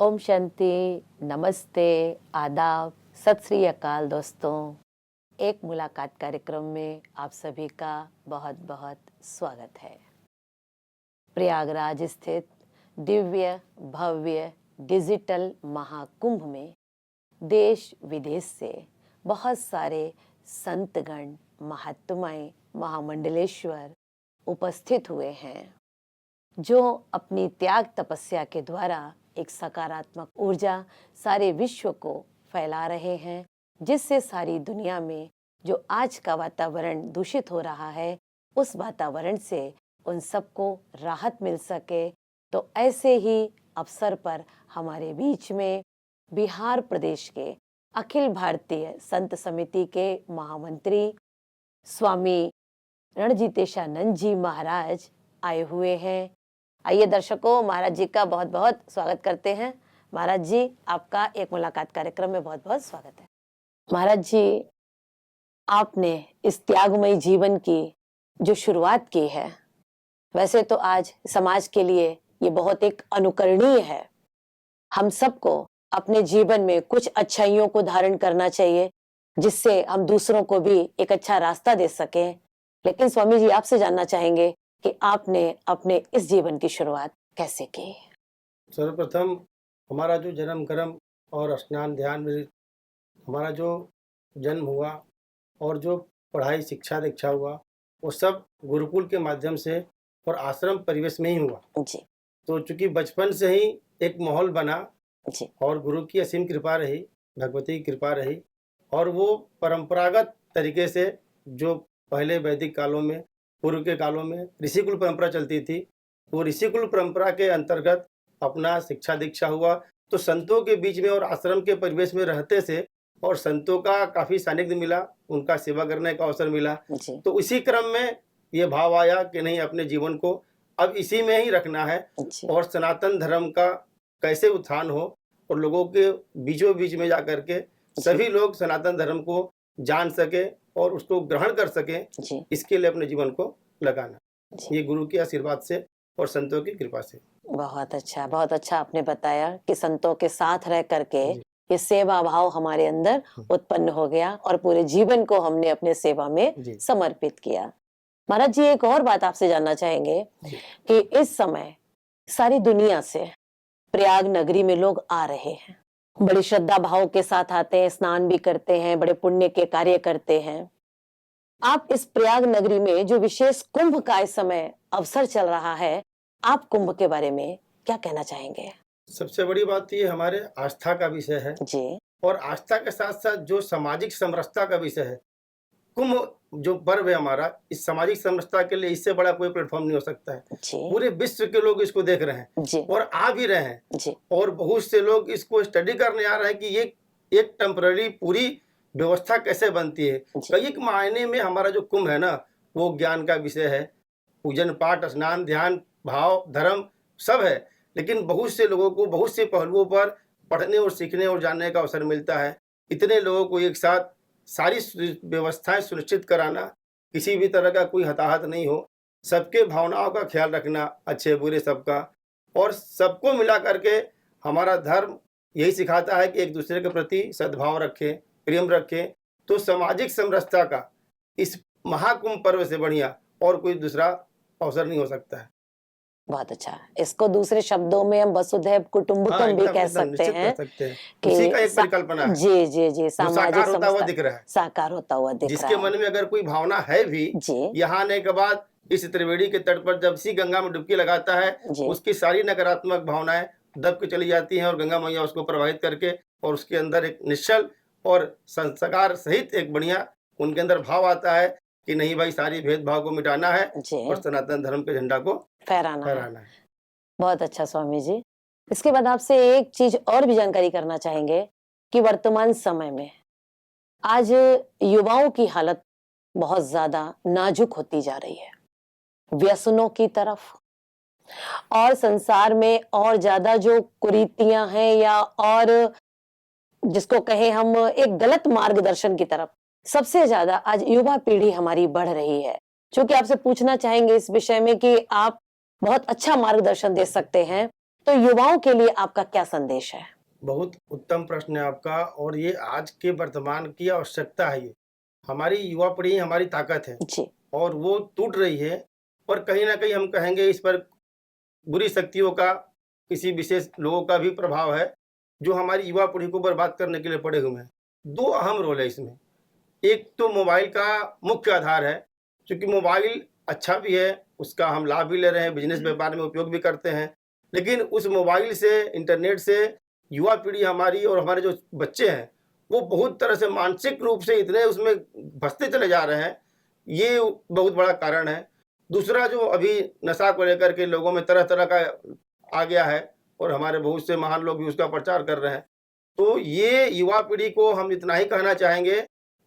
ओम शांति, नमस्ते, आदाब, सत श्री अकाल दोस्तों। एक मुलाकात कार्यक्रम में आप सभी का बहुत बहुत स्वागत है। प्रयागराज स्थित दिव्य भव्य डिजिटल महाकुंभ में देश विदेश से बहुत सारे संतगण, महात्माएं, महामंडलेश्वर उपस्थित हुए हैं, जो अपनी त्याग तपस्या के द्वारा एक सकारात्मक ऊर्जा सारे विश्व को फैला रहे हैं, जिससे सारी दुनिया में जो आज का वातावरण दूषित हो रहा है, उस वातावरण से उन सबको राहत मिल सके। तो ऐसे ही अवसर पर हमारे बीच में बिहार प्रदेश के अखिल भारतीय संत समिति के महामंत्री स्वामी रणजीतेशानंद जी महाराज आए हुए हैं। आइए दर्शकों, महाराज जी का बहुत बहुत स्वागत करते हैं। महाराज जी, आपका एक मुलाकात कार्यक्रम में बहुत बहुत स्वागत है। महाराज जी, आपने इस त्यागमयी जीवन की जो शुरुआत की है, वैसे तो आज समाज के लिए ये बहुत एक अनुकरणीय है। हम सबको अपने जीवन में कुछ अच्छाइयों को धारण करना चाहिए, जिससे हम दूसरों को भी एक अच्छा रास्ता दे सकें। लेकिन स्वामी जी, आपसे जानना चाहेंगे कि आपने अपने इस जीवन की शुरुआत कैसे की? सर्वप्रथम हमारा जो जन्म कर्म और स्नान ध्यान में हमारा जो जन्म हुआ और जो पढ़ाई शिक्षा दीक्षा हुआ, वो सब गुरुकुल के माध्यम से और आश्रम परिवेश में ही हुआ। जी तो चूंकि बचपन से ही एक माहौल बना जी और गुरु की असीम कृपा रही, भगवती की कृपा रही, और वो परंपरागत तरीके से जो पहले वैदिक कालों में, पूर्व के कालों में ऋषिकुल परंपरा चलती थी, वो ऋषिकुल परंपरा के अंतर्गत अपना शिक्षा दीक्षा हुआ। तो संतों के बीच में और आश्रम के परिवेश में रहते से और संतों का काफ़ी सानिध्य मिला, उनका सेवा करने का अवसर मिला। जी तो इसी क्रम में ये भाव आया कि नहीं, अपने जीवन को अब इसी में ही रखना है जी और सनातन धर्म का कैसे उत्थान हो और लोगों के बीचों बीच में जाकर के सभी लोग सनातन धर्म को जान सके और उसको ग्रहण कर सकें, जी इसके लिए अपने जीवन को लगाना। जी। ये गुरु के आशीर्वाद से और संतों की कृपा से। बहुत अच्छा आपने बताया कि संतों के साथ रह करके जी। ये सेवा भाव हमारे अंदर उत्पन्न हो गया और पूरे जीवन को हमने अपने सेवा में जी। समर्पित किया। महाराज जी, एक और बात आपसे जानना चाहेंगे जी। कि इस समय सारी दुनिया से प्रयाग नगरी में लोग आ रहे हैं, बड़ी श्रद्धा भाव के साथ आते हैं, स्नान भी करते हैं, बड़े पुण्य के कार्य करते हैं। आप इस प्रयाग नगरी में जो विशेष कुंभ का इस समय अवसर चल रहा है, आप कुंभ के बारे में क्या कहना चाहेंगे? सबसे बड़ी बात ये हमारे आस्था का विषय है जी और आस्था के साथ साथ जो सामाजिक समरसता का विषय है। कुंभ जो पर्व है हमारा, इस सामाजिक समरसता के लिए इससे बड़ा कोई प्लेटफॉर्म नहीं हो सकता है। जी पूरे विश्व के लोग इसको देख रहे हैं जी और आ भी रहे हैं जी और बहुत से लोग इसको स्टडी करने आ रहे हैं कि ये एक टेम्पररी पूरी व्यवस्था कैसे बनती है। जी कई एक मायने में हमारा जो कुंभ है ना, वो ज्ञान का विषय है। पूजन पाठ स्नान ध्यान भाव धर्म सब है, लेकिन बहुत से लोगों को बहुत से पहलुओं पर पढ़ने और सीखने और जानने का अवसर मिलता है। इतने लोगों को एक साथ सारी व्यवस्थाएं सुनिश्चित कराना, किसी भी तरह का कोई हताहत नहीं हो, सबके भावनाओं का ख्याल रखना, अच्छे बुरे सबका, और सबको मिला करके हमारा धर्म यही सिखाता है कि एक दूसरे के प्रति सद्भाव रखें, प्रेम रखें। तो सामाजिक समरसता का इस महाकुंभ पर्व से बढ़िया और कोई दूसरा अवसर नहीं हो सकता है। बहुत अच्छा। इसको दूसरे शब्दों में हम वसुधैव कुटुंबकम भी कह सकते निश्चित हैं कर सकते हैं। कि उसी का एक परिकल्पना है जी जी जी, जो सामाजिक साकार होता हुआ समस्या दिख रहा है। साकार होता हुआ दिख जिसके रहा है। मन में अगर कोई भावना है भी, जी यहाँ आने के बाद इस त्रिवेणी के तट पर जब सी गंगा में डुबकी लगाता है, जी उसकी सारी नकारात्मक भावनाएं दब के चली जाती हैं और गंगा मैया उसको प्रवाहित करके और उसके अंदर एक निश्चल और संस्कार सहित एक बढ़िया उनके अंदर भाव आता है कि नहीं भाई, सारी भेदभाव को मिटाना है जी और सनातन धर्म के झंडा को फहराना है। फहराना है। बहुत अच्छा स्वामी जी। इसके बाद आपसे एक चीज और भी जानकारी करना चाहेंगे कि वर्तमान समय में आज युवाओं की हालत बहुत ज्यादा नाजुक होती जा रही है, व्यसनों की तरफ और संसार में और ज्यादा जो कुरीतियां हैं या और जिसको कहें हम एक गलत मार्गदर्शन की तरफ सबसे ज्यादा आज युवा पीढ़ी हमारी बढ़ रही है। चूंकि आपसे पूछना चाहेंगे इस विषय में कि आप बहुत अच्छा मार्गदर्शन दे सकते हैं तो युवाओं के लिए आपका क्या संदेश है? बहुत उत्तम प्रश्न है आपका, और ये आज के वर्तमान की आवश्यकता है। ये हमारी युवा पीढ़ी हमारी ताकत है, जी, और वो टूट रही है। और कहीं ना कहीं हम कहेंगे इस पर बुरी शक्तियों का, किसी विशेष लोगों का भी प्रभाव है, जो हमारी युवा पीढ़ी को बर्बाद करने के लिए पड़े हुए हैं। दो अहम रोल है इसमें। एक तो मोबाइल का मुख्य आधार है, क्योंकि मोबाइल अच्छा भी है, उसका हम लाभ भी ले रहे हैं, बिजनेस व्यापार में उपयोग भी करते हैं। लेकिन उस मोबाइल से, इंटरनेट से युवा पीढ़ी हमारी और हमारे जो बच्चे हैं, वो बहुत तरह से मानसिक रूप से इतने उसमें फंसते चले जा रहे हैं। ये बहुत बड़ा कारण है। दूसरा, जो अभी नशा को लेकर के लोगों में तरह तरह का आ गया है, और हमारे बहुत से महान लोग भी उसका प्रचार कर रहे हैं। तो ये युवा पीढ़ी को हम इतना ही कहना चाहेंगे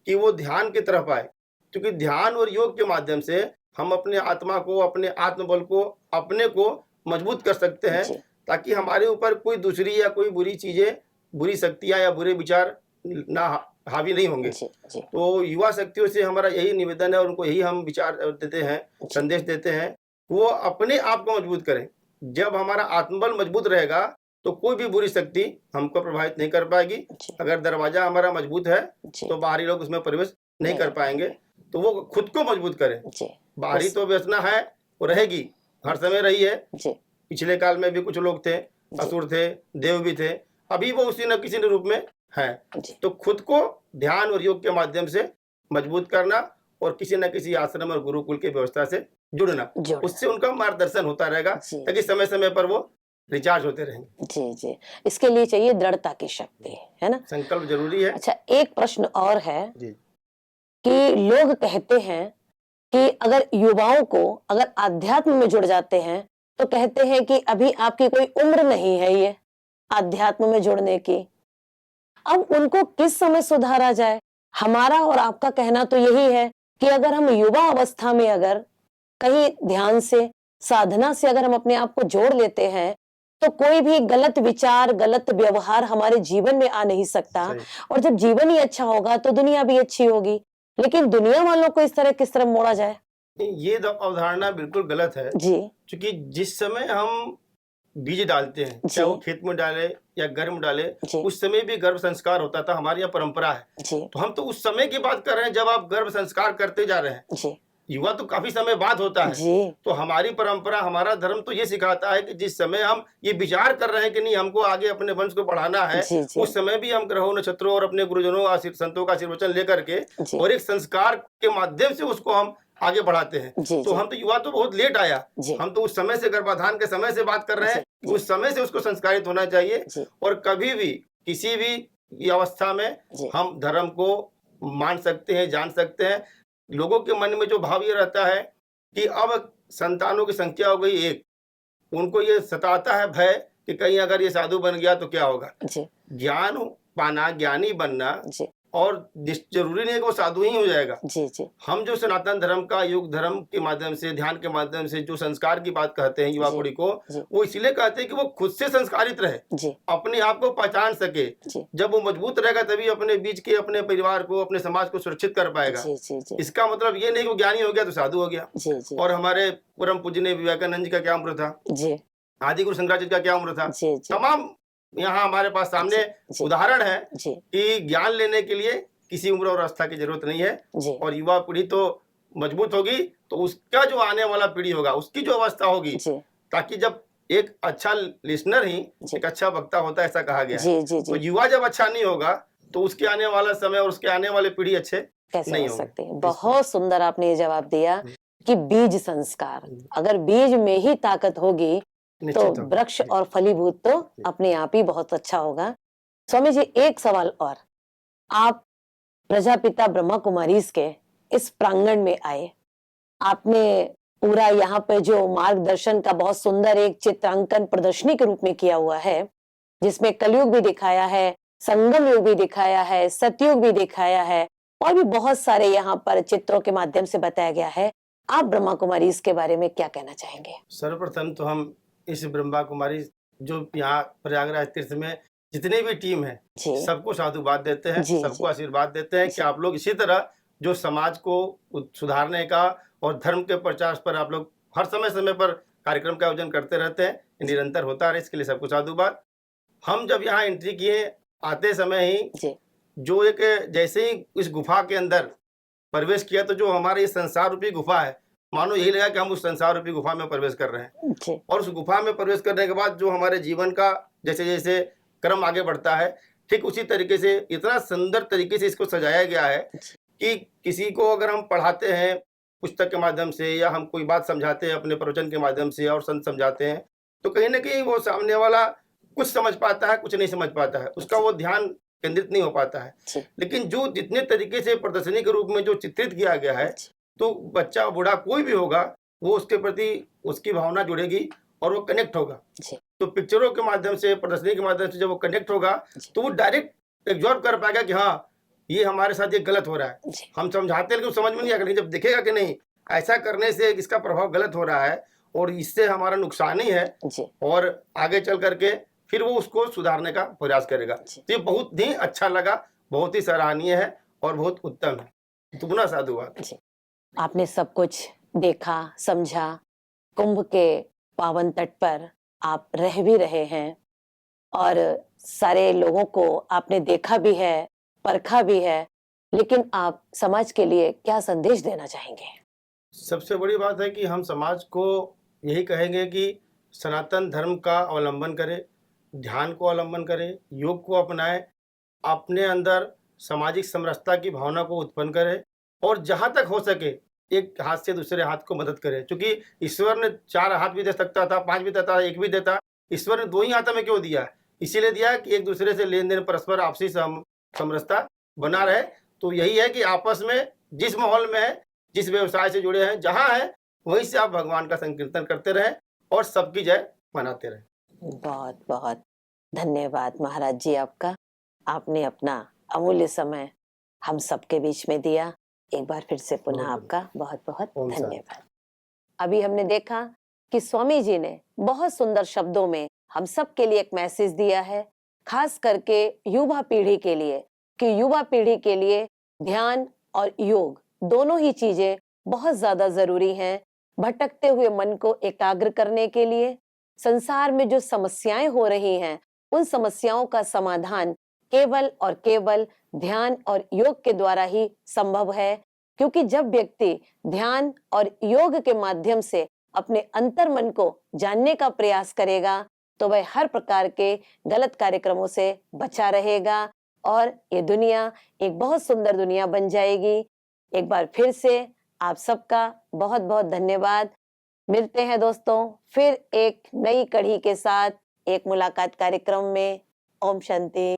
कि वो ध्यान की तरफ आए, क्योंकि ध्यान और योग के माध्यम से हम अपने आत्मा को, अपने आत्मबल को, अपने को मजबूत कर सकते हैं, जी, ताकि हमारे ऊपर कोई दूसरी या कोई बुरी चीजें, बुरी शक्तियां या बुरे विचार ना हावी नहीं होंगे। जी, जी, तो युवा शक्तियों से हमारा यही निवेदन है, और उनको यही हम विचार देते हैं, संदेश देते हैं, वो अपने आप को मजबूत करें। जब हमारा आत्मबल मजबूत रहेगा, तो कोई भी बुरी शक्ति हमको प्रभावित नहीं कर पाएगी। जी, अगर दरवाजा हमारा मजबूत है, जी, तो बाहरी लोग उसमें प्रवेश नहीं नहीं कर पाएंगे। तो वो खुद को मजबूत करें। जी, बाहरी बस, तो व्यसना है, वो रहेगी, हर समय रही है। जी, पिछले काल में भी कुछ लोग थे, असुर थे, देव भी थे, अभी वो उसी न किसी रूप में है। जी, तो खुद को ध्यान और योग के माध्यम से मजबूत करना, और किसी न किसी आश्रम और गुरुकुल की व्यवस्था से जुड़ना, जोड़ना। उससे उनका मार्गदर्शन होता रहेगा, जी, ताकि समय समय पर वो रिचार्ज होते रहेंगे। जी, जी। इसके लिए चाहिए दृढ़ता की शक्ति, है ना? संकल्प जरूरी है। अच्छा, एक प्रश्न और है जी, कि लोग कहते हैं कि अगर युवाओं को अगर आध्यात्म में जुड़ जाते हैं, तो कहते हैं कि अभी आपकी कोई उम्र नहीं है ये आध्यात्म में जुड़ने की। अब उनको किस समय सुधारा जाए? हमारा और आपका कहना तो यही है कि अगर हम युवा अवस्था में अगर कहीं ध्यान से, साधना से अगर हम अपने आप को जोड़ लेते हैं, तो कोई भी गलत विचार, गलत व्यवहार हमारे जीवन में आ नहीं सकता। सही। और जब जीवन ही अच्छा होगा, तो दुनिया भी अच्छी होगी। लेकिन दुनिया वालों को इस तरह किस तरह मोड़ा जाए? नहीं, ये अवधारणा बिल्कुल गलत है, जी, क्योंकि जिस समय हम बीज डालते हैं, जी, चाहे वो खेत में डाले या घर में डाले, जी, उस समय भी गर्भ संस्कार होता था, हमारी यहाँ परंपरा है। जी, तो हम तो उस समय की बात कर रहे हैं जब आप गर्भ संस्कार करते जा रहे हैं। जी, युवा तो काफी समय बाद होता है। जी, तो हमारी परंपरा, हमारा धर्म तो ये सिखाता है कि जिस समय हम ये विचार कर रहे हैं कि नहीं, हमको आगे अपने वंश को बढ़ाना है, जी, जी, उस समय भी हम ग्रहों, नक्षत्रों और अपने गुरुजनों, संतों का आशीर्वचन लेकर के, जी, और एक संस्कार के माध्यम से उसको हम आगे बढ़ाते हैं। जी, तो जी, हम तो युवा तो बहुत लेट आया, जी, हम तो उस समय से, गर्भाधान के समय से बात कर रहे हैं जी, कि उस समय से उसको संस्कारित होना चाहिए। जी, और कभी भी, किसी भी अवस्था में जी, हम धर्म को मान सकते हैं, जान सकते हैं। लोगों के मन में जो भाव ये रहता है कि अब संतानों की संख्या हो गई एक, उनको ये सताता है भय कि कहीं अगर ये साधु बन गया तो क्या होगा। जी, ज्ञान पाना, ज्ञानी बनना, जी, और जरूरी नहीं है कि वो साधु ही हो जाएगा। जी, जी, हम जो सनातन धर्म का, योग धर्म के माध्यम से, ध्यान के माध्यम से जो संस्कार की बात कहते हैं युवा जी, पीढ़ी को, जी, वो इसलिए कहते हैं कि वो खुद से संस्कारित रहे, जी, अपने आप को पहचान सके। जी, जब वो मजबूत रहेगा, तभी अपने बीच के, अपने परिवार को, अपने समाज को सुरक्षित कर पाएगा। जी, जी, जी, इसका मतलब ये नहीं कि वो ज्ञानी हो गया तो साधु हो गया। जी, जी, और हमारे परम पूजनीय विवेकानंद जी का क्या उम्र था, जी, आदि गुरु शंकराचार्य का क्या उम्र था। जी, जी, तमाम यहाँ हमारे पास सामने जी, उदाहरण है जी, कि ज्ञान लेने के लिए किसी उम्र और अवस्था की जरूरत नहीं है। जी, और युवा पीढ़ी तो मजबूत होगी, तो उसका जो आने वाला पीढ़ी होगा, उसकी जो अवस्था होगी, जी, ताकि जब एक अच्छा लिसनर ही जी, एक अच्छा वक्ता होता है, ऐसा कहा गया है। जी, जी, तो जी, युवा जब अच्छा नहीं होगा, तो उसके आने वाला समय और उसके आने वाले पीढ़ी अच्छे कैसे नहीं हो होंगे। सकते हैं? बहुत सुंदर आपने ये जवाब दिया कि बीज संस्कार, जी। अगर बीज में ही ताकत होगी, तो निश्चित होगा। वृक्ष और फलीभूत तो अपने आप ही बहुत अच्छा होगा। स्वामी जी, एक सवाल और, आप प्रजापिता ब्रह्मा कुमारीज के इस प्रांगण में आए, आपने पूरा यहाँ पे जो मार्गदर्शन का बहुत सुंदर एक चित्रांकन प्रदर्शनी के रूप में किया हुआ है, जिसमें कलयुग भी दिखाया है, संगम युग भी दिखाया है, सतयुग भी दिखाया है, और भी बहुत सारे यहाँ पर चित्रों के माध्यम से बताया गया है। आप ब्रह्मा कुमारी इसके बारे में क्या कहना चाहेंगे? सर्वप्रथम तो हम इस ब्रह्मा कुमारी जो यहाँ प्रयागराज तीर्थ में जितने भी टीम है, जी, सबको साधुवाद देते हैं, जी, सबको जी, आशीर्वाद देते हैं कि जी, आप लोग इसी तरह जो समाज को सुधारने का और धर्म के प्रचार पर आप लोग हर समय समय पर कार्यक्रम का आयोजन करते रहते हैं, ये निरंतर होता रहे, इसके लिए सबको साधुवाद। हम जब यहाँ एंट्री किए, आते समय ही जी जो एक जैसे ही इस गुफा के अंदर प्रवेश किया, तो जो हमारे ये संसार रूपी गुफा है, मानो यही लगा कि हम उस संसार रूपी गुफा में प्रवेश कर रहे हैं। जी और उस गुफा में प्रवेश करने के बाद जो हमारे जीवन का जैसे जैसे क्रम आगे बढ़ता है, ठीक उसी तरीके से इतना सुंदर तरीके से इसको सजाया गया है कि किसी को अगर हम पढ़ाते हैं पुस्तक के माध्यम से, या हम कोई बात समझाते हैं अपने प्रवचन के माध्यम से और संत समझाते हैं, तो कहीं ना कहीं वो सामने वाला कुछ समझ पाता है, कुछ नहीं समझ पाता है, उसका वो ध्यान केंद्रित नहीं हो पाता है। जी लेकिन जो जितने तरीके से प्रदर्शनी के रूप में जो चित्रित किया गया है, तो बच्चा बूढ़ा कोई भी होगा, वो उसके प्रति उसकी भावना जुड़ेगी और वो कनेक्ट होगा। जी तो पिक्चरों के माध्यम से, प्रदर्शनी के माध्यम से जब वो कनेक्ट होगा, तो वो डायरेक्ट एब्जॉर्ब कर पाएगा कि हाँ, ये हमारे साथ ये गलत हो रहा है। जी हम समझाते हैं लेकिन समझ में नहीं आएगा, लेकिन जब दिखेगा कि नहीं, ऐसा करने से इसका प्रभाव गलत हो रहा है और इससे हमारा नुकसान ही है, जी और आगे चल करके फिर वो उसको सुधारने का प्रयास करेगा। जी। तो ये बहुत ही अच्छा लगा, बहुत ही सराहनीय है और बहुत उत्तम है। दुगना साधुवाद। जी आपने सब कुछ देखा, समझा। कुंभ के पावन तट पर आप रह भी रहे हैं और सारे लोगों को आपने देखा भी है, परखा भी है, लेकिन आप समाज के लिए क्या संदेश देना चाहेंगे? सबसे बड़ी बात है कि हम समाज को यही कहेंगे कि सनातन धर्म का अवलंबन करें, ध्यान को अवलंबन करें, योग को अपनाएं, अपने अंदर सामाजिक समरसता की भावना को उत्पन्न करें, और जहाँ तक हो सके एक हाथ से दूसरे हाथ को मदद करें। क्योंकि ईश्वर ने 4 हाथ भी दे सकता था, 5 भी देता, 1 भी देता। ईश्वर ने 2 ही हाथ हमें क्यों दिया है? इसीलिए दिया है कि एक दूसरे से लेन देन, परस्पर आपसी समरसता बना रहे। तो यही है कि आपस में जिस माहौल में है, जिस व्यवसाय से जुड़े हैं, जहाँ हैं, वहीं से आप भगवान का संकीर्तन करते रहें और सबकी जय मनाते रहें। बहुत बहुत धन्यवाद महाराज जी आपका। आपने अपना अमूल्य समय हम सबके बीच में दिया। एक बार फिर से पुनः बहुत आपका बहुत बहुत ओम शांति। धन्यवाद। अभी हमने देखा कि स्वामी जी ने बहुत सुंदर शब्दों में हम सब के लिए एक मैसेज दिया है, खास करके युवा पीढ़ी के लिए, कि युवा पीढ़ी के लिए ध्यान और योग दोनों ही चीजें बहुत ज्यादा जरूरी हैं। भटकते हुए मन को एकाग्र करने के लिए, संसार में जो समस्याएं हो रही हैं, उन समस्याओं का समाधान केवल और केवल ध्यान और योग के द्वारा ही संभव है। क्योंकि जब व्यक्ति ध्यान और योग के माध्यम से अपने अंतर मन को जानने का प्रयास करेगा, तो वह हर प्रकार के गलत कार्यक्रमों से बचा रहेगा और ये दुनिया एक बहुत सुंदर दुनिया बन जाएगी। एक बार फिर से आप सबका बहुत बहुत धन्यवाद। मिलते हैं दोस्तों फिर एक नई कड़ी के साथ एक मुलाकात कार्यक्रम में। ओम शांति।